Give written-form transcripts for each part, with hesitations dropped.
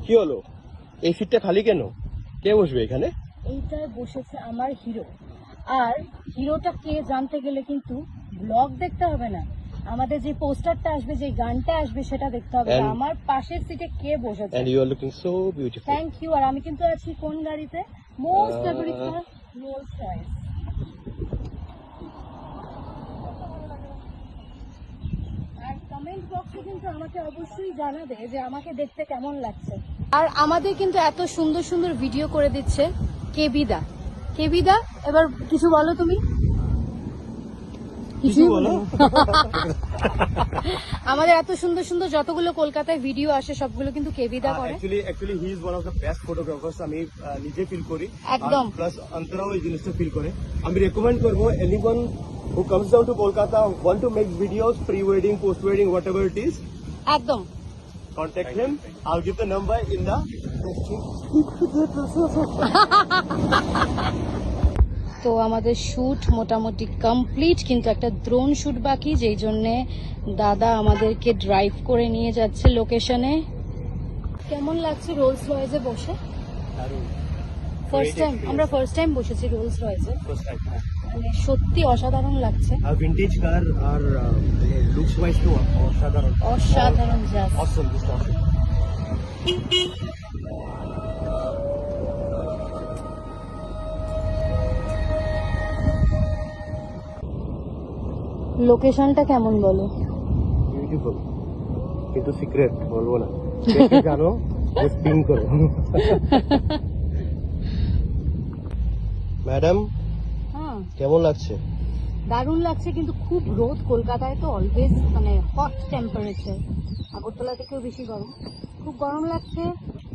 কি হলো? এই সিটটা খালি কেন? কে বসবে এখানে? এইটায় বসেছে আমার হিরো। আর হিরোটা কে জানতে গেলে কিন্তু ব্লগ দেখতে হবে না, আমাদের যে পোস্টারটা আসবে, যে গানটা আসবে সেটা দেখতে হবে। আমার পাশের সিটে কে বসেছে। And you are looking so beautiful. Thank you. আর আমি কিন্তু আছি কোন গাড়িতে? Most favourite car, Rolls Royce. আর কমেন্ট বক্সে কিন্তু আমাকে অবশ্যই জানাবে যে আমাকে দেখতে কেমন লাগছে। আর আমাদের কিন্তু এত সুন্দর সুন্দর ভিডিও করে দিচ্ছে কেবিদা। কেবিদা, এবার কিছু বলো তুমি। কিছুই বলো। আমাদের এত সুন্দর সুন্দর যতগুলো কলকাতায় ভিডিও আসে সবগুলো কিন্তু কেবিদা করে। Actually he is one of the best photographers. আমি নিজে ফিল করি। একদম। প্লাস অন্তরাও এই জিনিসটা ফিল করে। আমি রেকমেন্ড করব anyone who comes down to Kolkata, want to make videos, pre-wedding, post-wedding, whatever it is. একদম। Contact him. I'll give the number in the তো আমাদের শুট মোটামুটি কমপ্লিট, কিন্তু একটা ড্রোন শুট বাকি, যেই জন্যে দাদা আমাদেরকে ড্রাইভ করে নিয়ে যাচ্ছে লোকেশনে। কেমন লাগছে রোলস রয়েসে বসে? ফার্স্ট টাইম, আমরা ফার্স্ট টাইম বসেছি রোলস রয়েসে। মানে সত্যি অসাধারণ লাগছে। আর ভিন্টেজ কার আর লুকস ওয়াইজ তো অসাধারণ। অসাধারণ, জাস্ট অসম, জাস্ট অসম। লোকেশনটা কেমন বলো? বিউটিফুল, কিন্তু সিক্রেট বলবো না। জানো, জাস্ট পিং করো। ম্যাডাম, হ্যাঁ কেমন লাগছে? দারুণ লাগছে, কিন্তু খুব রোদ। কলকাতায় তো অলওয়েজ মানে হট টেম্পারেচার, আগরতলা থেকেও বেশি গরম। খুব গরম লাগছে।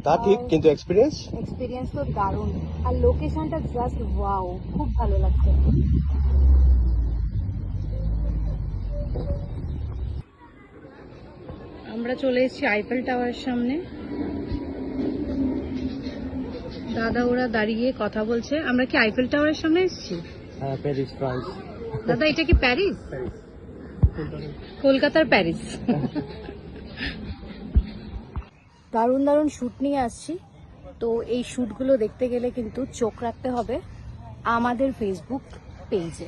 তা ঠিক, কিন্তু এক্সপিরিয়েন্স তো দারুণ। আর লোকেশনটা জাস্ট ওয়াও, খুব ভালো লাগছে। আমরা চলে এসেছি আইফেল টাওয়ারের সামনে। দাদা ওরা দাঁড়িয়ে কথা বলছে। আমরা কি আইফেল টাওয়ারের সামনে এসেছি? হ্যাঁ, প্যারিস, ফ্রান্স। দাদা এটা কি প্যারিস? কলকাতার প্যারিস। দারুণ দারুণ শুট নিয়ে আসছি। তো এই শুটগুলো দেখতে গেলে কিন্তু চোখ রাখতে হবে আমাদের ফেসবুক পেজে।